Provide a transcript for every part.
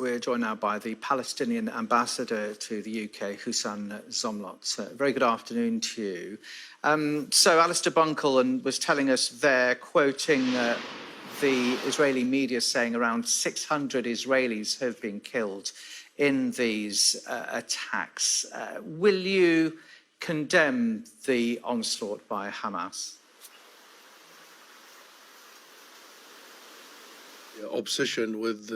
We're joined now by the Palestinian ambassador to the UK, Hussein Zomlot. Very good afternoon to you. So Alistair Bunkle was telling us there, quoting the Israeli media, saying around 600 Israelis have been killed in these attacks. Will you condemn the onslaught by Hamas? Obsession with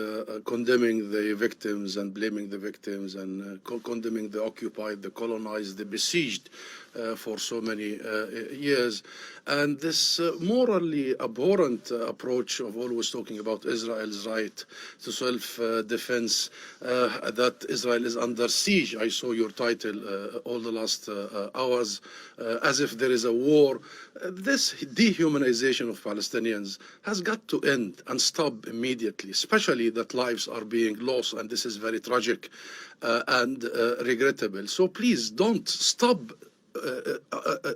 condemning the victims and blaming the victims and condemning the occupied, the colonized, the besieged for so many years. And this morally abhorrent approach of always talking about Israel's right to self-defense, that Israel is under siege. I saw your title all the last hours, as if there is a war. This dehumanization of Palestinians has got to end and stop immediately, especially that lives are being lost, and this is very tragic and regrettable. So please don't stop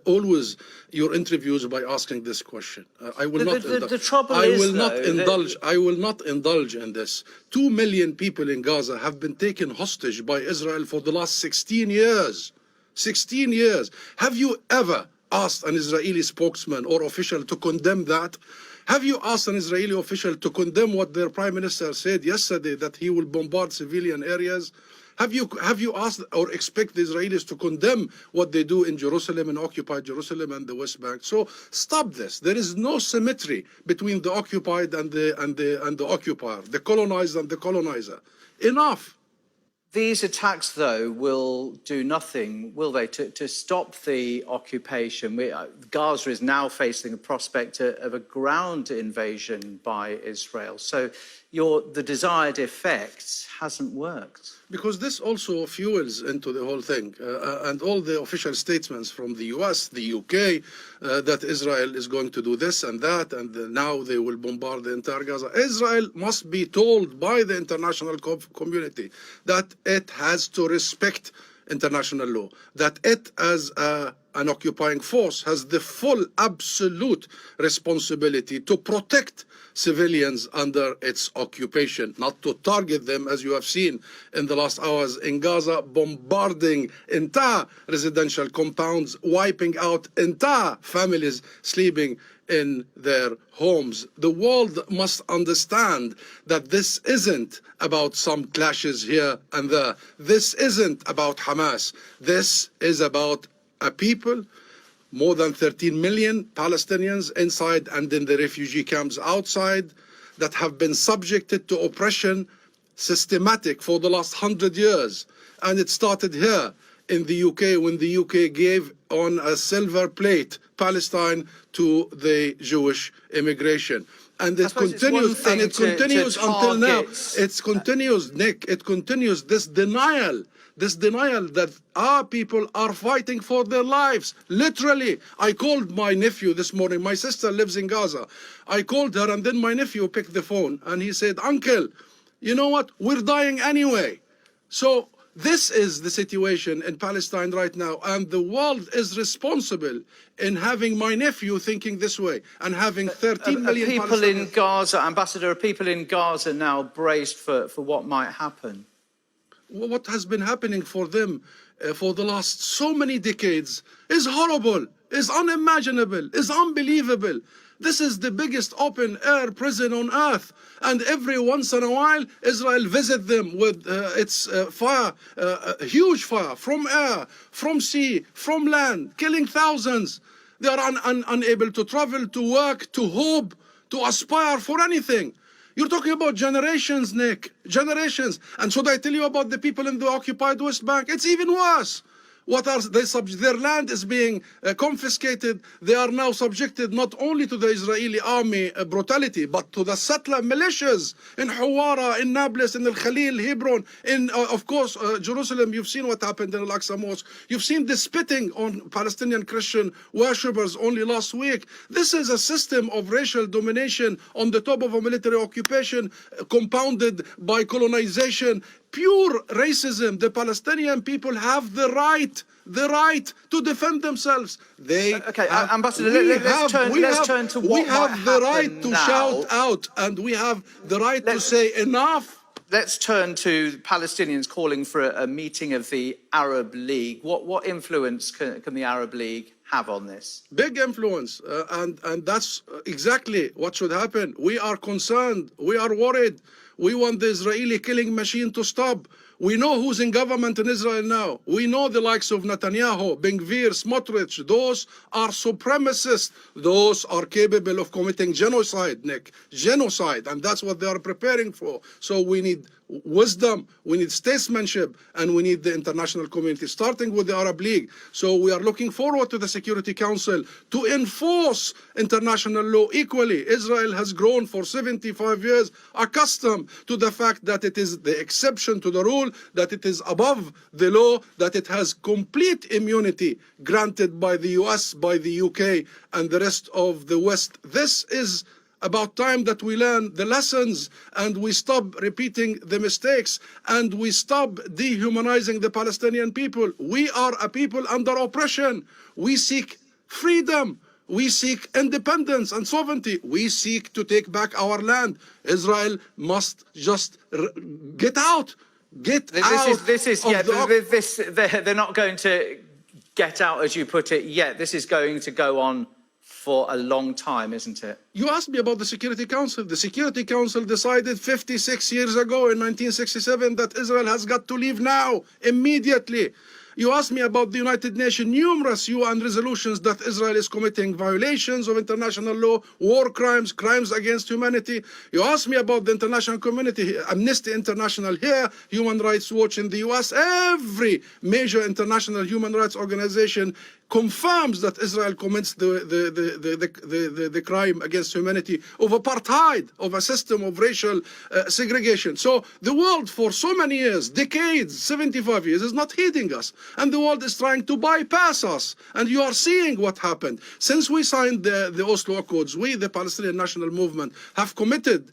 always your interviews by asking this question. I will not indulge in this. 2 million people in Gaza have been taken hostage by Israel for the last 16 years. 16 years. Have you ever asked an Israeli spokesman or official to condemn that? Have you asked an Israeli official to condemn what their prime minister said yesterday, that he will bombard civilian areas? Have you asked or expect the Israelis to condemn what they do in Jerusalem and occupied Jerusalem and the West Bank? So stop this. There is no symmetry between the occupied and the occupier, the colonized and the colonizer. Enough. These attacks, though, will do nothing, will they, to stop the occupation? Gaza is now facing the prospect of a ground invasion by Israel. So the desired effect hasn't worked. Because this also fuels into the whole thing. And all the official statements from the US, the UK, that Israel is going to do this and that, and now they will bombard the entire Gaza. Israel must be told by the international community that it has to respect international law, that it as an occupying force has the full absolute responsibility to protect civilians under its occupation, not to target them, as you have seen in the last hours in Gaza, bombarding entire residential compounds, wiping out entire families sleeping in their homes. The world must understand that this isn't about some clashes here and there. This isn't about Hamas. This is about a people, more than 13 million Palestinians inside and in the refugee camps outside, that have been subjected to oppression systematic for the last 100 years. And it started here in the UK when the UK gave on a silver plate Palestine to the Jewish immigration. And it continues, and it continues until now. It continues, Nick, it continues, this denial that our people are fighting for their lives. Literally, I called my nephew this morning. My sister lives in Gaza. I called her, and then my nephew picked the phone, and he said, "Uncle, you know what? We're dying anyway." So this is the situation in Palestine right now, and the world is responsible in having my nephew thinking this way and having 13 million people in Gaza, Ambassador, are people in Gaza now braced for what might happen? What has been happening for them for the last so many decades is horrible, is unimaginable, is unbelievable. This is the biggest open-air prison on earth. And every once in a while, Israel visits them with its fire, huge fire, from air, from sea, from land, killing thousands. They are unable to travel, to work, to hope, to aspire for anything. You're talking about generations, Nick, generations. And should I tell you about the people in the occupied West Bank? It's even worse. What are they their land is being confiscated. They are now subjected not only to the Israeli army brutality, but to the settler militias in Hawara, in Nablus, in Al-Khalil, Hebron, in, of course, Jerusalem. You've seen what happened in Al-Aqsa Mosque. You've seen the spitting on Palestinian Christian worshippers only last week. This is a system of racial domination on the top of a military occupation, compounded by colonization. Pure racism. The Palestinian people have the right to defend themselves. Ambassador, let's turn to what we have the right to shout out, and we have the right to say enough. let's turn to Palestinians calling for a meeting of the Arab League. What influence can the Arab League have on this? Big influence, and that's exactly what should happen. We are concerned. We are worried. We want the Israeli killing machine to stop. We know who's in government in Israel now. We know the likes of Netanyahu, Ben-Gvir, Smotrich. Those are supremacists. Those are capable of committing genocide, Nick. Genocide. And that's what they are preparing for. So we need wisdom, we need statesmanship, and we need the international community, starting with the Arab League. So we are looking forward to the Security Council to enforce international law equally. Israel has grown for 75 years accustomed to the fact that it is the exception to the rule, that it is above the law, that it has complete immunity granted by the US, by the UK, and the rest of the West. This is about time that we learn the lessons and we stop repeating the mistakes and we stop dehumanizing the Palestinian people. We are a people under oppression. We seek freedom. We seek independence and sovereignty. We seek to take back our land. Israel must just get out. They're not going to get out, as you put it, yet. This is going to go on for a long time, isn't it? You asked me about the Security Council. The Security Council decided 56 years ago in 1967 that Israel has got to leave now, immediately. You asked me about the United Nations, numerous UN resolutions that Israel is committing violations of international law, war crimes, crimes against humanity. You asked me about the international community, Amnesty International here, Human Rights Watch in the US. Every major international human rights organization confirms that Israel commits the crime against humanity of apartheid, of a system of racial segregation. So the world for so many years, decades, 75 years, is not heeding us. And the world is trying to bypass us. And you are seeing what happened. Since we signed the Oslo Accords, we, the Palestinian National Movement, have committed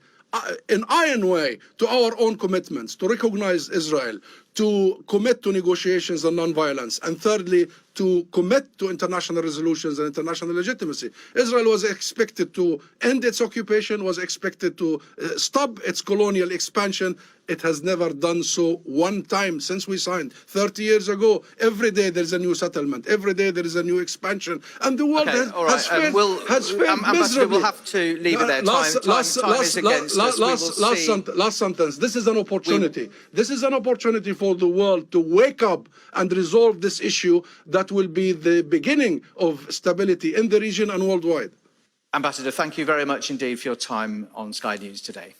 in iron way to our own commitments, to recognize Israel, to commit to negotiations and non-violence, and thirdly, to commit to international resolutions and international legitimacy. Israel was expected to end its occupation, was expected to stop its colonial expansion. It has never done so one time since we signed 30 years ago. Every day there is a new settlement. Every day there is a new expansion. And the world has failed miserably. We'll have to leave it there. Time is against us. Last sentence. This is an opportunity. This is an opportunity for the world to wake up and resolve this issue that will be the beginning of stability in the region and worldwide. Ambassador, thank you very much indeed for your time on Sky News today.